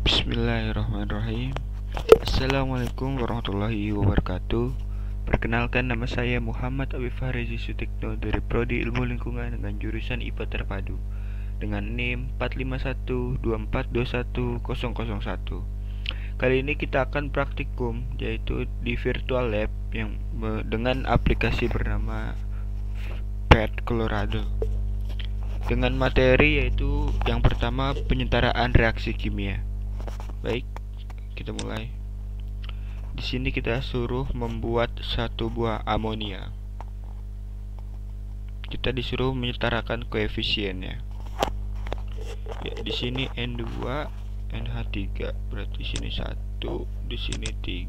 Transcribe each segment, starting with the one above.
Bismillahirrahmanirrahim. Assalamualaikum warahmatullahi wabarakatuh. Perkenalkan, nama saya Muhammad Afif Fahrizi Sutikno dari Prodi Ilmu Lingkungan dengan jurusan IPA Terpadu dengan NIM 45124210001. Kali ini kita akan praktikum, yaitu di virtual lab yang dengan aplikasi bernama PET Colorado. Dengan materi yaitu yang pertama penyetaraan reaksi kimia. Baik, kita mulai. Di sini kita suruh membuat satu buah amonia. Kita disuruh menyetarakan koefisiennya. Ya, di sini N2, NH3, berarti sini 1, di sini 3,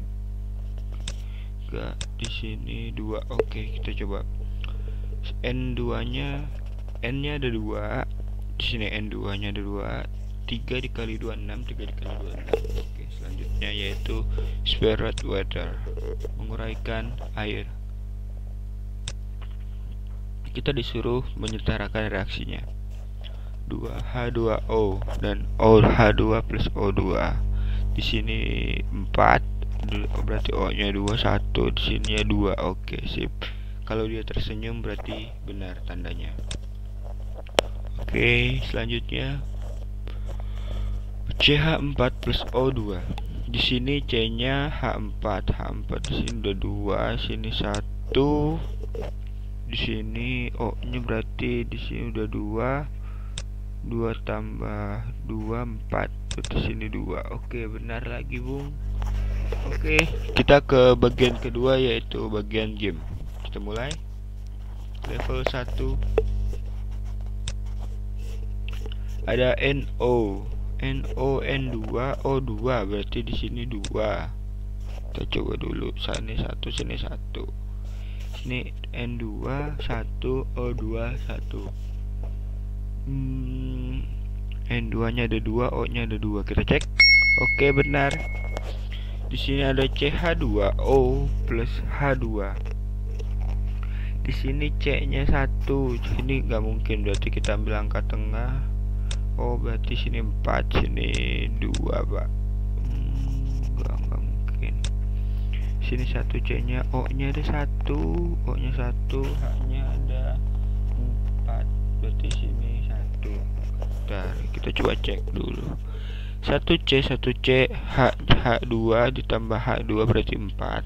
di sini 2. Oke, kita coba. N2-nya, N-nya ada 2, di sini N2-nya ada 2. 3 dikali 2 6, 3 dikali 2 6. Oke, selanjutnya yaitu spirit water, menguraikan air. Kita disuruh menyetarakan reaksinya. 2H2O dan OH2 plus O2. Di sini 4, berarti O-nya 2, 1, di sini 2. Oke, sip. Kalau dia tersenyum berarti benar tandanya. Oke, selanjutnya CH4 plus O2. Di sini C-nya H4. H4 di sini udah 2, sini 1. Di sini O-nya berarti di sini udah 2. 2 tambah 2 4. Di sini 2. Oke, benar lagi, Bung. Oke, kita ke bagian kedua yaitu bagian game. Kita mulai. Level 1. Ada NO. NO2 O2 berarti di sini 2. Kita coba dulu. Sini 1, sini 1. Ini N2 1 O2 1. N2-nya ada 2, O-nya ada 2. Kita cek. Oke, benar. Di sini ada CH2O plus H2. Di sini C-nya 1. Ini nggak mungkin, berarti kita ambil angka tengah. Oh, berarti sini 4, sini 2, Pak. Enggak mungkin. Sini 1 C-nya, O-nya ada 1, O-nya 1, H-nya ada 4. Berarti sini 1. Bentar, kita coba cek dulu. 1C, 1C, H2 ditambah H2 berarti 4.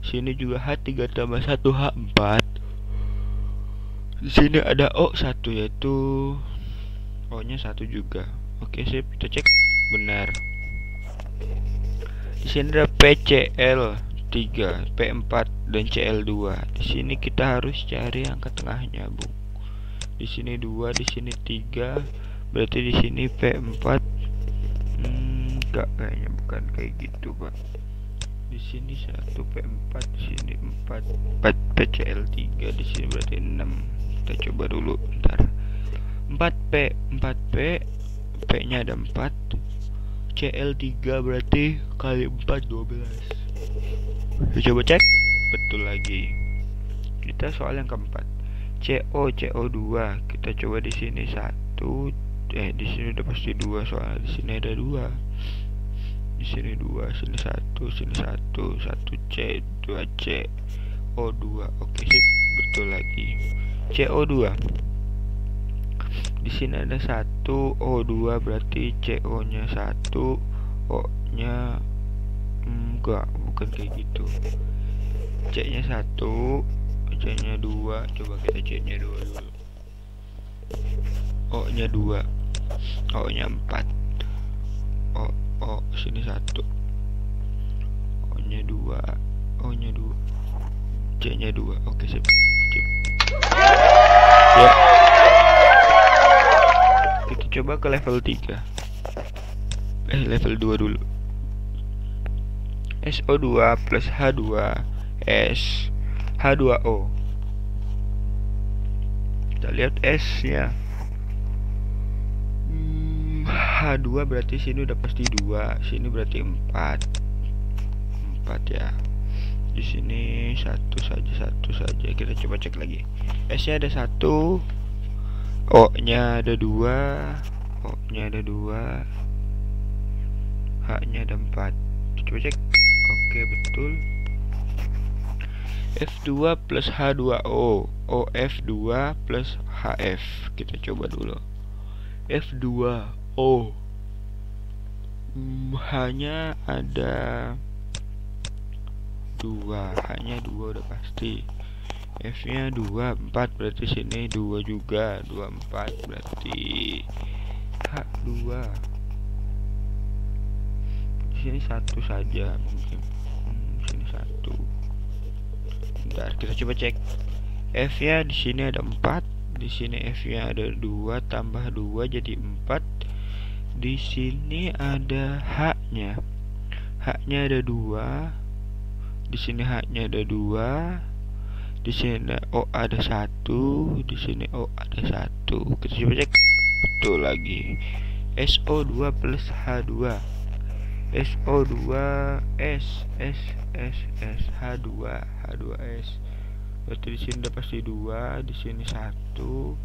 Sini juga H3 tambah 1 H4. Di sini ada O1 yaitu O-nya 1 juga. Oke, sip, kita cek. Benar. Di sini ada PCl3, P4 dan Cl2. Di sini kita harus cari angka tengahnya, Bung. Di sini 2, di sini 3. Berarti di sini P4. Enggak, kayaknya bukan kayak gitu, Pak. Di sini 1 P4, di sini 4 PCl3, di sini berarti 6. Kita coba dulu, bentar. 4P, P-nya ada 4. Cl3 berarti kali 4 12. Kita coba cek. Betul lagi. Kita soal yang keempat. CO2. Kita coba di sini 1. Di sini udah pasti 2 soalnya di sini ada 2. Di sini 2, sini 1, sini 1, 1C, 2C, O2. Oke, sip. Betul lagi. CO2. Di sini ada 1, O2 berarti CO-nya 1, O-nya enggak, bukan kayak gitu. C-nya 1, C-nya 2, coba kita C-nya 2 dulu. O-nya 2, O-nya 4. O sini 1. O-nya 2, O-nya 2. C-nya 2. Oke, sip. Ya. Kita coba ke level 3. Level 2 dulu. SO2 plus H2 S H2O. Kita lihat S-nya. H2 berarti sini udah pasti 2, sini berarti 4 ya. Di sini satu saja. Kita coba cek lagi. S-nya ada 1, O-nya ada 2, O-nya ada 2, H-nya ada 4. Coba cek. Oke, betul. F2 plus H2O. OF2 plus HF. Kita coba dulu. F2O. H-nya ada 2. H-nya 2 udah pasti. F-nya 2, 4 berarti sini 2 juga. 2, 4 berarti H2. Di sini 1 saja mungkin. Sini 1. Bentar, kita coba cek. F-nya di sini ada 4. Di sini F-nya ada 2 tambah 2 jadi 4. Di sini ada H-nya. H-nya ada 2. Di sini H-nya ada 2. Di sini O ada 1. Di sini O ada 1. Kita coba cek. Betul lagi. SO2 plus H2. SO2 S H2 H2S. Berarti di sini udah pasti 2. Di sini 1.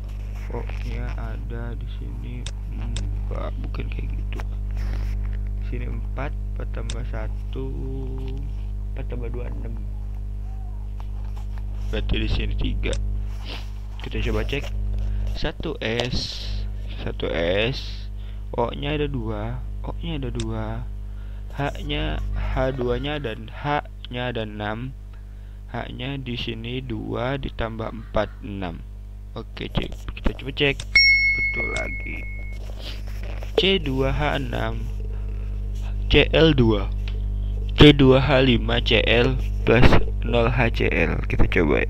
O-nya ada di sini. Enggak, bukan kayak gitu. Di sini 4 tambah 1. 4 tambah 2 6. Berarti di sini 3. Kita coba cek. 1S. O-nya ada 2. O-nya ada 2. H-nya H2-nya dan H-nya ada 6. H-nya di sini 2 ditambah 4 6. Oke, cek. Kita coba cek. Betul lagi. C2H6 CL2 C2H5 CL plus 0HCl. Kita coba.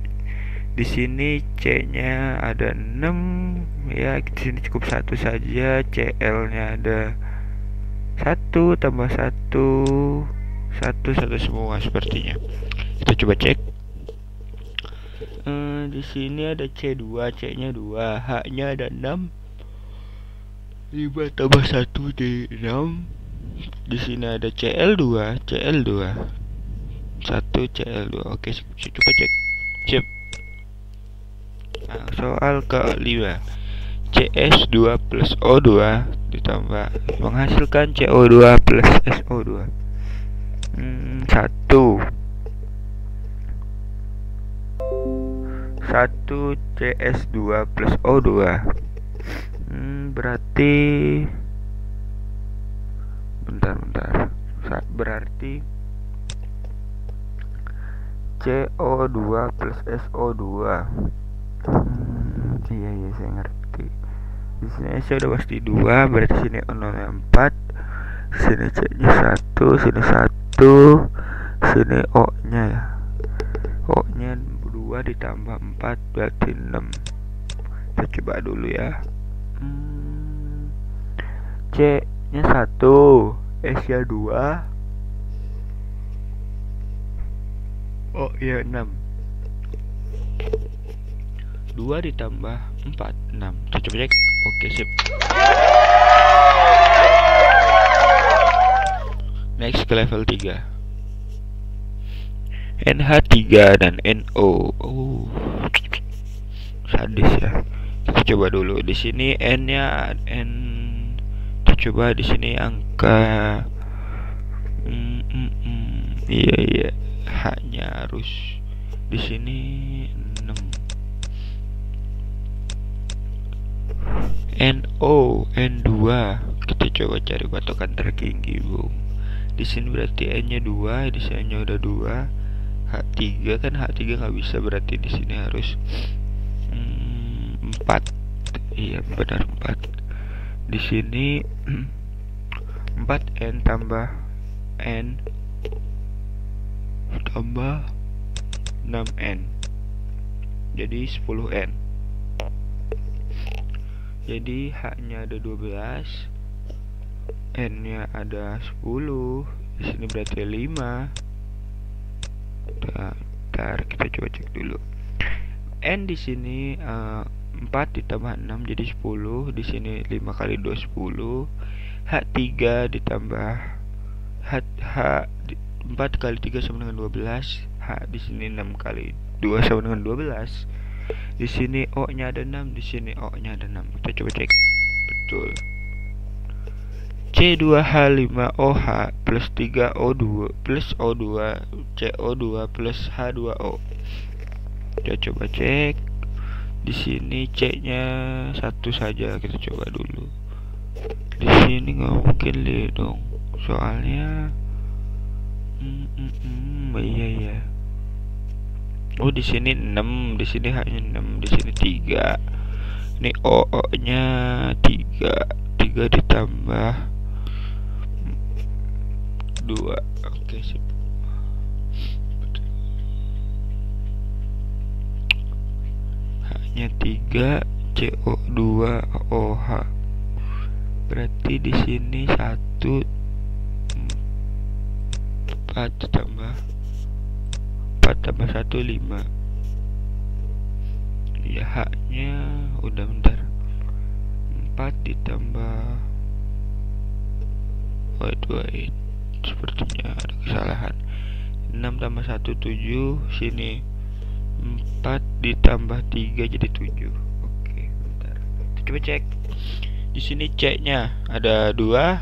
Di sini C-nya ada 6 ya, di sini cukup 1 saja. CL-nya ada 1 tambah 1 semua sepertinya. Kita coba cek. Di sini ada C2, C-nya 2, H-nya ada 6. 5 tambah 1 di 6. Di sini ada CL2, 1 CL2. Oke, coba cek. Sip. Nah, soal ke-5. CS2 plus O2 ditambah menghasilkan CO2 plus SO2. 1 CS2 plus O2. Berarti bentar. Berarti CO2 plus SO2. Iya, saya ngerti. Di sini S udah pasti 2, berarti sini O-nya 4. Sini C-nya 1, sini 1, sini O-nya ya. O-nya 2 ditambah 4 berarti 6. Kita coba dulu ya. C-nya 1, S-nya 2, O-nya 6. 2 ditambah 4 6. Kita coba cek. Oke, sip. Next ke level 3. NH3 dan NO. Sadis ya. Kita coba dulu. Di sini N-nya N. Kita coba di sini angka iya. H-nya harus di sini 6. NO N2. Kita coba cari patokan tertinggi, Bung. Di sini berarti N-nya 2, di sini udah 2. H3 kan H3 nggak bisa, berarti di sini harus 4. Iya, benar 4. Di sini 4N tambah N tambah 6N. Jadi 10N. Jadi H-nya ada 12, N-nya ada 10, di sini berarti 5. Bentar, kita coba cek dulu. N di sini 4 ditambah 6 jadi 10, di sini 5 kali 2 10. H3 ditambah H 4 kali 3 sama dengan 12. H di sini 6 kali 2 sama dengan 12. Di sini O-nya ada 6, di sini O-nya ada 6. Kita coba cek. Betul. C2H5OH plus 3O2 plus O2 CO2 plus H2O. Kita coba cek. Di sini C-nya satu saja, kita coba dulu. Di sini nggak mungkin dong, soalnya iya. Oh, di sini 6, di sini hanya 6, di sini 3. Ini O-nya 3 ditambah 2. Oke, sip. Hanya 3 CO2OH. Berarti di sini 1 4 tambah 1 5. Ya, H-nya udah bentar. 4 ditambah wait. Sepertinya ada kesalahan. 6 tambah 1 7. Sini 4 ditambah 3 jadi 7. Oke, bentar. Kita coba cek. Di sini C-nya ada 2.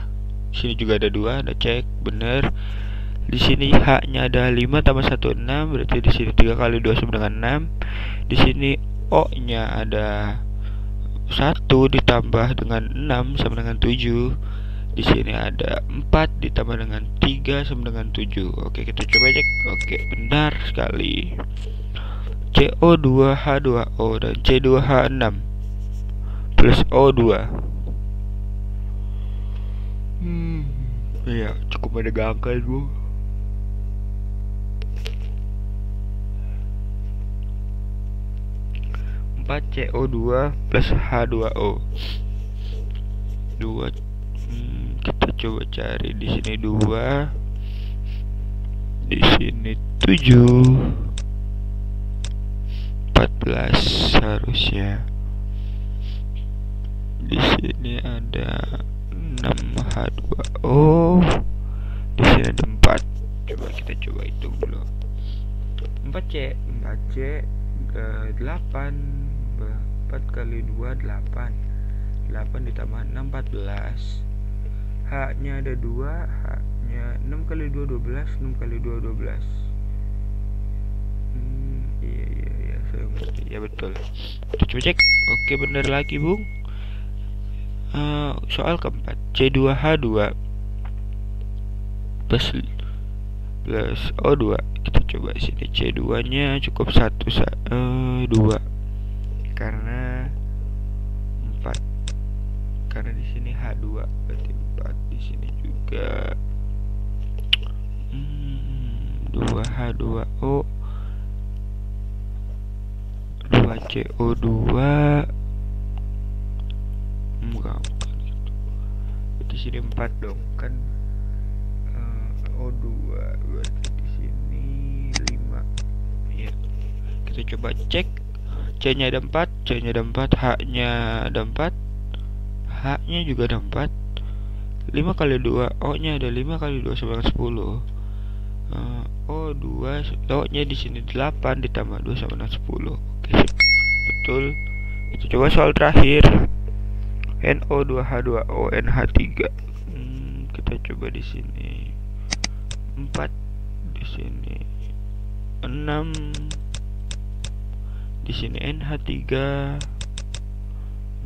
Di sini juga ada 2, ada cek bener. Di sini H-nya ada 5 tambah 1 6, berarti di sini 3 kali 2 sama dengan 6. Di sini O-nya ada 1 ditambah dengan 6 sama dengan 7. Di sini ada 4 ditambah dengan 3 sama dengan 7. Oke, kita coba cek. Oke, benar sekali. CO2H2O dan C2H6 plus O2. Iya, cukup menegangkan, Bu. CO2 plus H2O 2. Kita coba cari di sini 2, di sini 7, 14 harusnya. Di sini ada 6H2O, di sini ada 4. Coba kita coba hitung dulu. 4C 8 kali 2 8 ditambah 6 14. H-nya ada 2, H-nya 6 kali 2 12, 6 kali 2 12. Iya, saya ngerti. Ya betul. Kita coba cek. Oke, benar lagi, Bung. Soal keempat, C2H2 plus O2. Kita coba sini C2-nya cukup 2 karena 4. Karena di sini H2 berarti 4, di sini juga 2H2O 2CO2 bukan gitu. Di sini 4 dong kan. O2 berarti di sini 5. Ya. Kita coba cek. C-nya ada 4, C-nya ada 4, H-nya ada 4. H-nya juga ada 4. 5 kali 2, O-nya ada 5 kali 2 sama dengan 10. O2, O-nya di sini 8 ditambah 2 sama dengan 10. Oke, betul. Kita coba soal terakhir. NO2H2O NH3. Kita coba di sini 4, di sini 6, di sini NH3,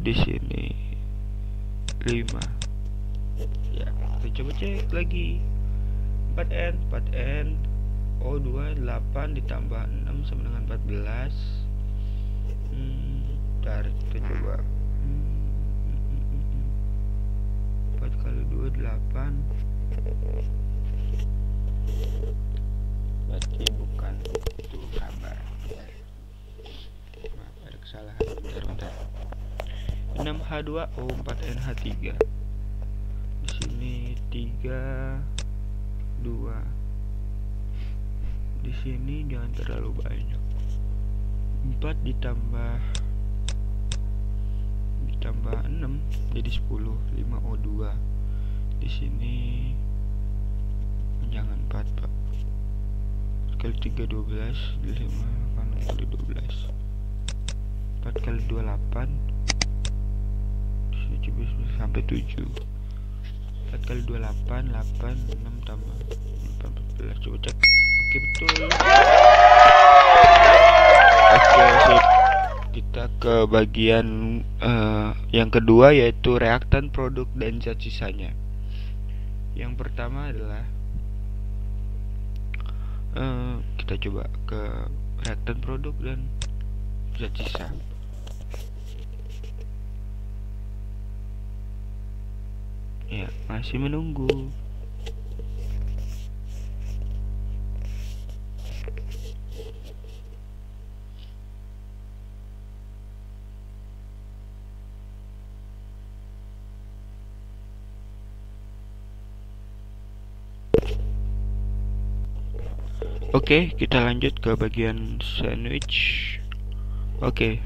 di sini 5. Ya, kita coba cek lagi. 4N O2 8 ditambah 6 sama dengan 14. Bentar, kita coba. 4 kali 2 8. Berarti bukan itu kabar. Maaf, ada kesalahan. Bentar. 6H2O 4NH3. Di sini 3 2. Di sini jangan terlalu banyak. 4 ditambah 6 jadi 10. 5O2. Di sini jangan 4, Pak. Kali 3 12, 5 kali 12. 4 kali 2 8. Di sini coba sampai 7. 4 kali 28, 8, 6 tambah 14. Coba cek. Oke, betul. Oke, sip. Kita ke bagian yang kedua, yaitu reaktan produk dan zat sisanya. Yang pertama adalah kita coba ke reaktan produk dan zat sisa. Ya, masih menunggu. Oke, kita lanjut ke bagian sandwich. Oke.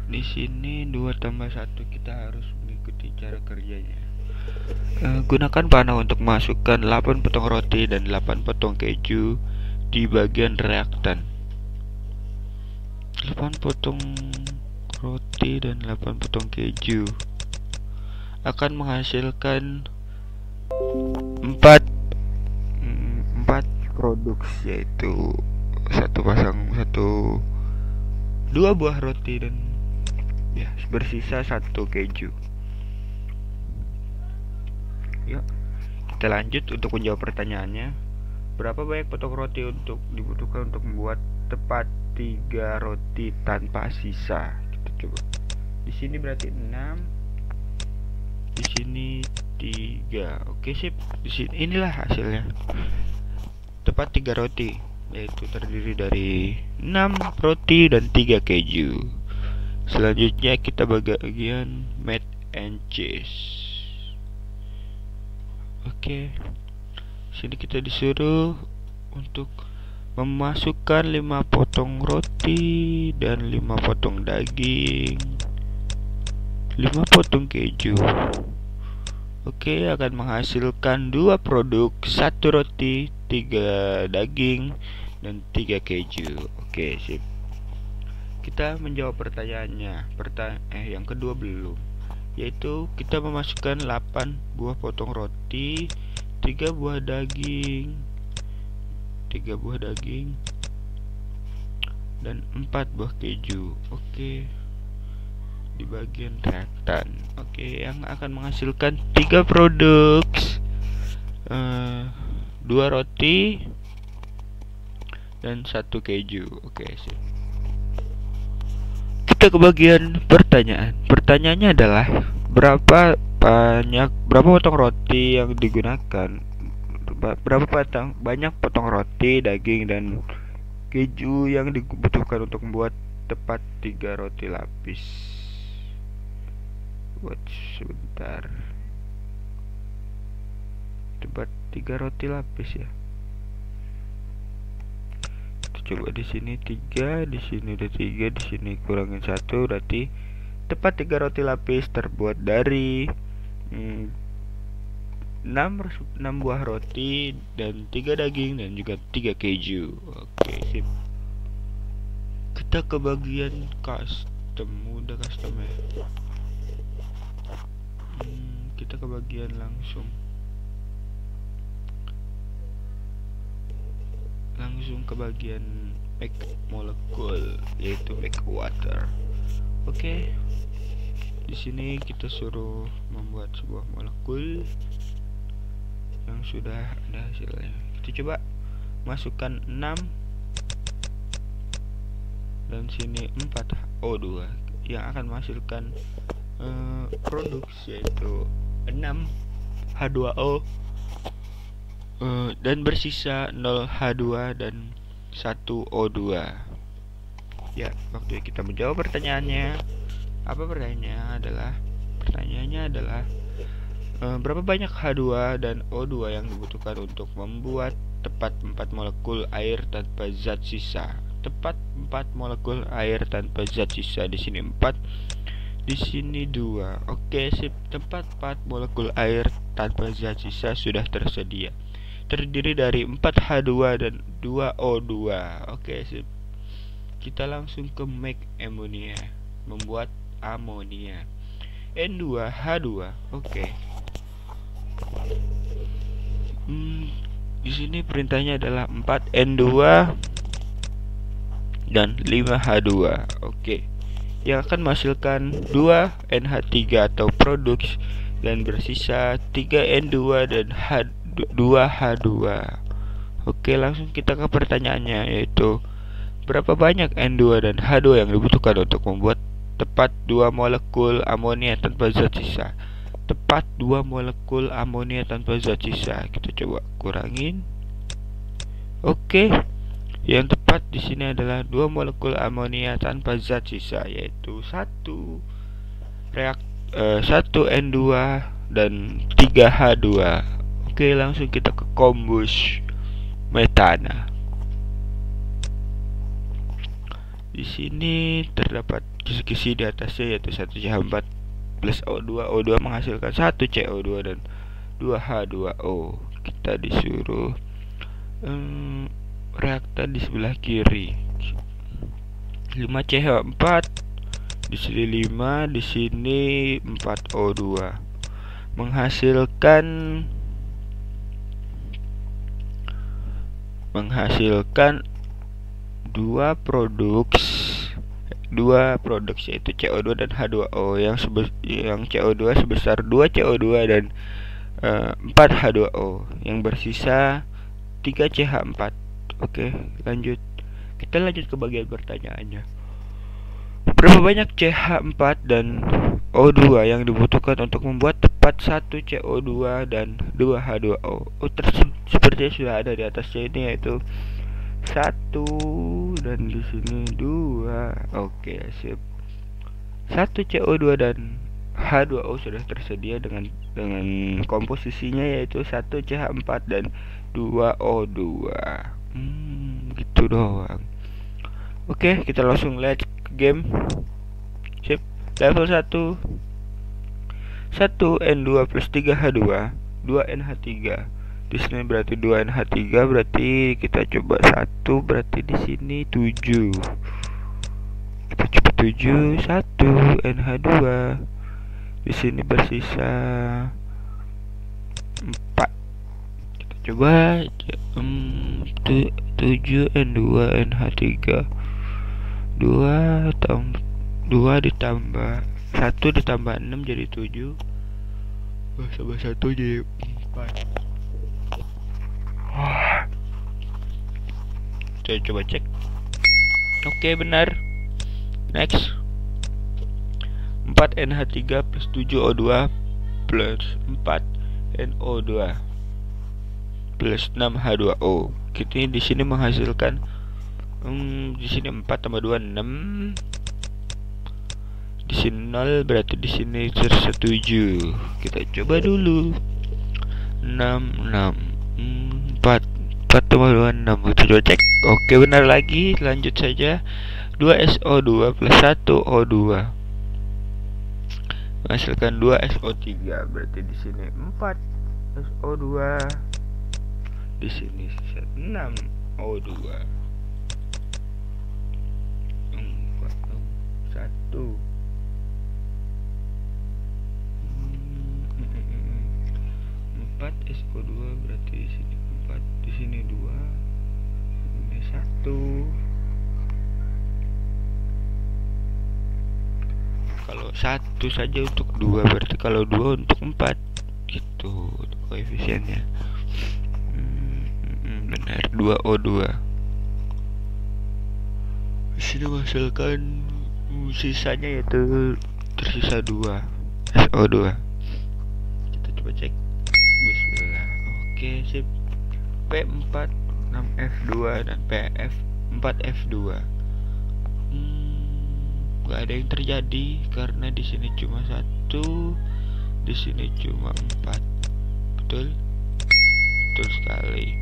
Di sini 2 tambah 1, kita harus mengikuti cara kerjanya. Gunakan panah untuk masukkan 8 potong roti dan 8 potong keju di bagian reaktan. 8 potong roti dan 8 potong keju akan menghasilkan 4 produk, yaitu 2 buah roti dan ya bersisa 1 keju. Yuk, kita lanjut untuk menjawab pertanyaannya. Berapa banyak potong roti untuk dibutuhkan untuk membuat tepat 3 roti tanpa sisa? Kita coba. Di sini berarti 6. Di sini 3. Oke, sip. Di sini inilah hasilnya. Tepat 3 roti, yaitu terdiri dari 6 roti dan 3 keju. Selanjutnya kita bagian mac and cheese. Oke. Sini kita disuruh untuk memasukkan 5 potong roti dan 5 potong daging, 5 potong keju. Oke, akan menghasilkan 2 produk, 1 roti, 3 daging, dan 3 keju. Oke, sip. Kita menjawab pertanyaannya. Yang kedua belum. Yaitu kita memasukkan 8 buah potong roti, 3 buah daging, dan 4 buah keju. Oke. Di bagian reaktan. Oke, yang akan menghasilkan 3 produk, 2 roti dan 1 keju. Oke, sip. Kita ke bagian pertanyaan. Pertanyaannya adalah berapa potong roti yang digunakan? Berapa banyak potong roti, daging, dan keju yang dibutuhkan untuk membuat tepat 3 roti lapis? Buat sebentar. Tepat 3 roti lapis ya. Kita coba di sini 3, di sini udah 3, di sini kurangin 1, berarti tepat 3 roti lapis terbuat dari 6 buah roti dan 3 daging dan juga 3 keju. Oke, sip. Kita ke bagian custom. Udah custom ya. Kita ke bagian langsung ke bagian make molecule, yaitu make water. Oke. Di sini kita suruh membuat sebuah molekul yang sudah ada hasilnya. Kita coba masukkan 6 dan sini 4 O2 yang akan menghasilkan produk, yaitu 6 H2O dan bersisa 0 H2 dan 1 O2. Ya, waktu kita menjawab pertanyaannya. Pertanyaannya adalah berapa banyak H2 dan O2 yang dibutuhkan untuk membuat tepat 4 molekul air tanpa zat sisa? Tepat 4 molekul air tanpa zat sisa. Di sini 4, di sini 2. Oke, sip. Tepat 4 molekul air tanpa zat sisa sudah tersedia. Terdiri dari 4 H2 dan 2 O2. Oke, sip. Kita langsung ke make ammonia, membuat amonia. N2H2. Oke. Di sini perintahnya adalah 4N2 dan 5H2. Oke. Yang akan menghasilkan 2NH3 atau produk dan bersisa 3N2 dan 2H2. Oke, langsung kita ke pertanyaannya, yaitu berapa banyak N2 dan H2 yang dibutuhkan untuk membuat tepat 2 molekul amonia tanpa zat sisa. Tepat 2 molekul amonia tanpa zat sisa. Kita coba kurangin. Oke. Yang tepat di sini adalah 2 molekul amonia tanpa zat sisa, yaitu 1 N2 dan 3H2. Oke, langsung kita ke kombus metana. Di sini terdapat kisi-kisi di atasnya, yaitu 1CH4 plus O2. O2 menghasilkan 1 CO2 dan 2 H2O. Kita disuruh reaktan di sebelah kiri. 5CH4 di sini 5, di sini 4O2 menghasilkan 2 produk yaitu CO2 dan H2O yang CO2 sebesar 2 CO2 dan 4 H2O, yang bersisa 3 CH4. Oke, lanjut. Kita lanjut ke bagian pertanyaannya. Berapa banyak CH4 dan O2 yang dibutuhkan untuk membuat tepat 1 CO2 dan 2 H2O? Sepertinya sudah ada di atasnya ini, yaitu 1 dan di sini 2. Oke, sip. 1 CO2 dan H2O sudah tersedia dengan komposisinya, yaitu 1 CH4 dan 2 O2. Gitu doang. Oke, kita langsung let's ke game. Sip. Level 1 1N2 plus 3H2 2NH3. Di sini berarti 2NH3, berarti kita coba 1, berarti di sini 7. Kita coba 7, 1NH2. Di sini bersisa 4. Kita coba 7N2NH3. 2 ditambah 1 ditambah 6 jadi 7. Tambah 1 jadi 4. Kita coba cek. Oke, benar. Next. 4NH3 plus 7O2 plus 4NO2 plus 6H2O. Kita di sini menghasilkan di sini 4 tambah 2 6. Di sini 0, berarti di sini tersisa 7. Kita coba dulu. 6 4 tambah 2 6. Kita coba cek. Oke, benar lagi. Lanjut saja. 2SO2 plus 1O2 menghasilkan 2SO3, berarti di sini 4SO2, di sini 6O2. 4SO2, berarti di sini 4, di sini 2, ini 1. Kalau 1 saja untuk 2, berarti kalau 2 untuk 4. Gitu koefisiennya. Benar, 2O2. Di sini menghasilkan sisanya, yaitu tersisa 2 SO2. Kita coba cek. Bismillah. Oke, sip. P4 6F2 dan PF4F2. Gak ada yang terjadi karena di sini cuma 1, di sini cuma 4. Betul? Betul sekali.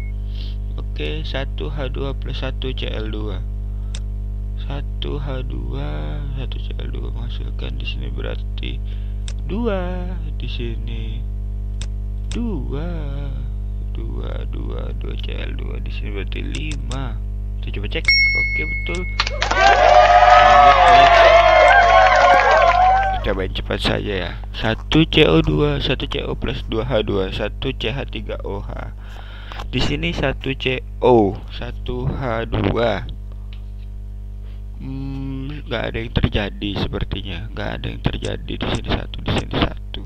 Oke, 1H2 plus 1Cl2. 1H2 1Cl2 menghasilkan di sini berarti 2, di sini 2 Cl2, di sini berarti 5. Kita coba cek. Oke, betul. Cobain cepat saja ya. 1 CO2, 1 CO plus 2 H2, 1 CH3OH. Di sini 1 CO, 1 H2. Nggak ada yang terjadi sepertinya. Nggak ada yang terjadi di sini 1, di sini 1.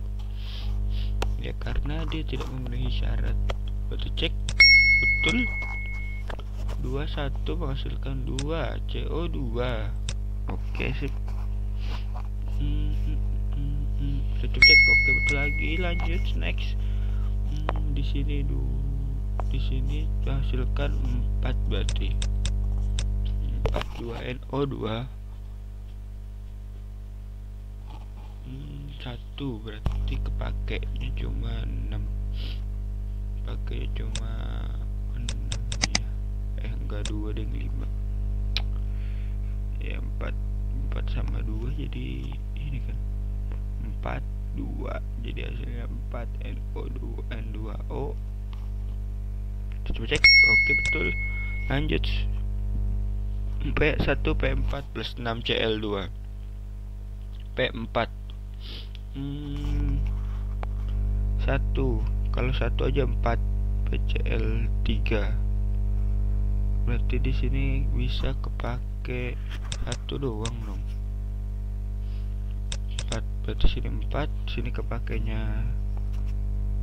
Ya karena dia tidak memenuhi syarat. Betul, cek. Betul. 21 menghasilkan 2 CO2. Oke, sip. Kita cek. Oke, betul lagi. Lanjut next. Di sini di sini menghasilkan 4 berarti 4 2NO2. 1 berarti kepakainya cuma 6. Pakainya cuma 6 ya. Enggak 2 dan 5. Ya 4 sama 2 jadi ini kan 4 2 jadi hasilnya 4 NO2 N2O. Kita coba cek. Oke, betul. Lanjut. P1 P4 plus 6 Cl2. P4 1. Kalau 1 aja 4 PCl3. Berarti di sini bisa kepake 1 doang dong. 4 berarti sini 4, sini kepakainya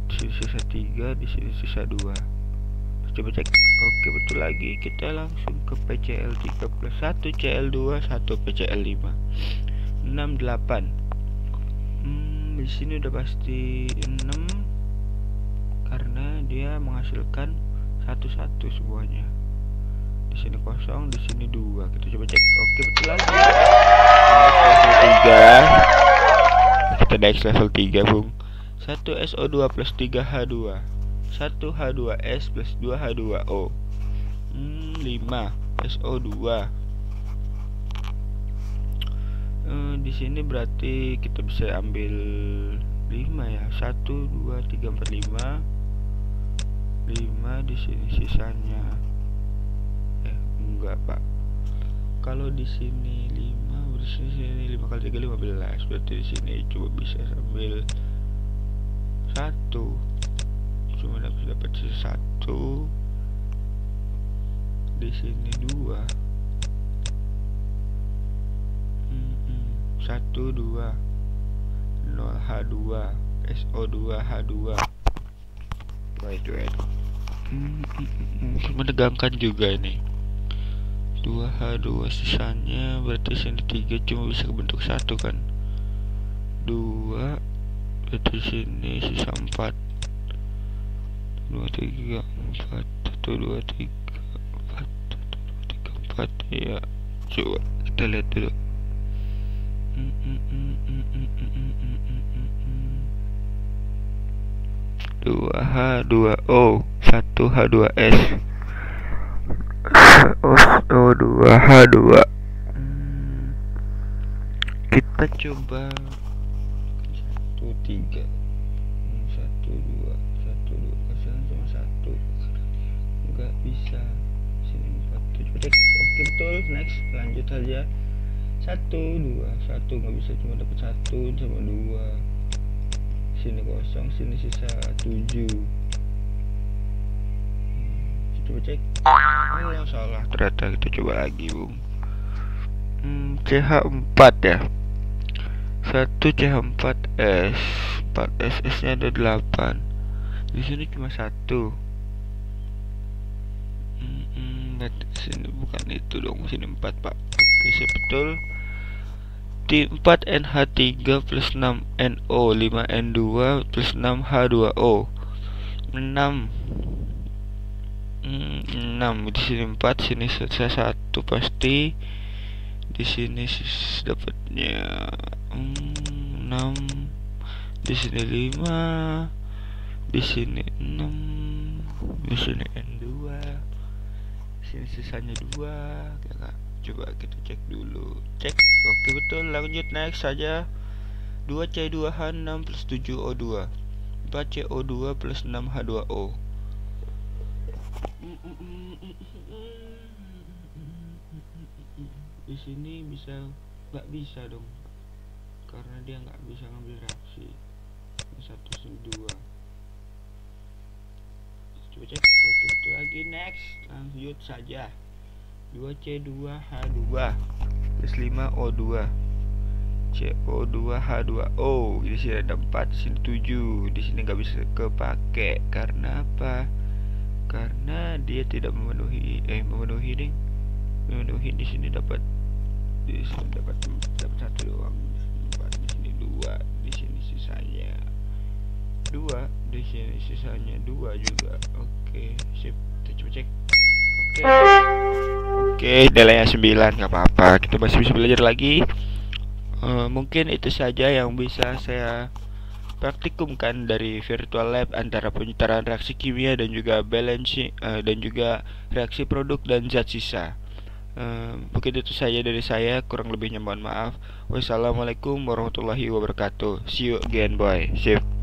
di sini sisa 3, di sini sisa 2. Coba cek. Oke, betul lagi. Kita langsung ke PCl3 plus 1 Cl2 1 PCl5. 6 8. Di sini udah pasti 6 karena dia menghasilkan 1 semuanya. Di sini kosong, di sini 2. Kita coba cek. Oke, betul lagi. Level 3. Kita next level 3, Bung. 1 SO2 plus 3 H2. 1 H2S plus 2 H2O. 5 SO2. Di sini berarti kita bisa ambil 5 ya. 1 2 3 4 5. 5 di sini sisanya. Enggak, Pak. Kalau di sini 5, di sini 5 kali 3 15. Berarti di sini coba bisa ambil 1. Cuma dapat sisa 1. Di sini 2. 1 2 0 H2 SO2 H2. Wait. Menegangkan juga ini. 2 H2 sisanya berarti sini 3 cuma bisa kebentuk 1 kan. 2 berarti sini sisa 4. 2 3 4 1 2 3 4 1 2 3 4 ya. Coba kita lihat dulu. 2H2O 1H2S SO2H2. Kita coba 1 3 1 2 kasihan cuma 1 nggak bisa. Sini 4 7. Oke, betul. Next, lanjut aja. 1 2 1 nggak bisa, cuma dapat 1 sama 2. Sini kosong, sini sisa 7. Coba cek. Oh, salah ternyata. Kita coba lagi, Bung. CH4 ya. 1 CH4S. 4S nya ada 8. Di sini cuma 1. Berarti sini bukan itu dong, sini 4, Pak. Oke, saya betul. T4 NH3 plus 6 NO 5 N2 plus 6 H2O. 6 di sini 4, sini sisa 1 pasti. Di sini dapatnya 6. Di sini 5. Di sini 6. Di sini N2. Di sini sisanya 2. Ya, coba kita cek dulu. Cek. Oke, betul. Lanjut next saja. 2C2H6 plus 7O2. 4CO2 plus 6H2O. Di sini bisa nggak bisa dong karena dia nggak bisa ngambil reaksi. Yang satu sini 2. Coba cek. Oke, betul lagi. Next, lanjut saja. 2C2H2 plus 5O2 CO2H2O. Di sini ada 4, di sini 7. Di sini nggak bisa kepake karena apa? Karena dia tidak memenuhi memenuhi di sini dapat dapat 1 doang, di sini 4, di sini 2, di sini sisanya 2, di sini sisanya 2 juga. Oke, sip. Kita coba cek. Oke, nilainya 9, nggak apa-apa. Kita masih bisa belajar lagi. Mungkin itu saja yang bisa saya praktikumkan dari virtual lab antara penyetaraan reaksi kimia dan juga balancing dan juga reaksi produk dan zat sisa. Mungkin itu saja dari saya, kurang lebihnya mohon maaf. Wassalamualaikum warahmatullahi wabarakatuh. See you again, boy. Sip.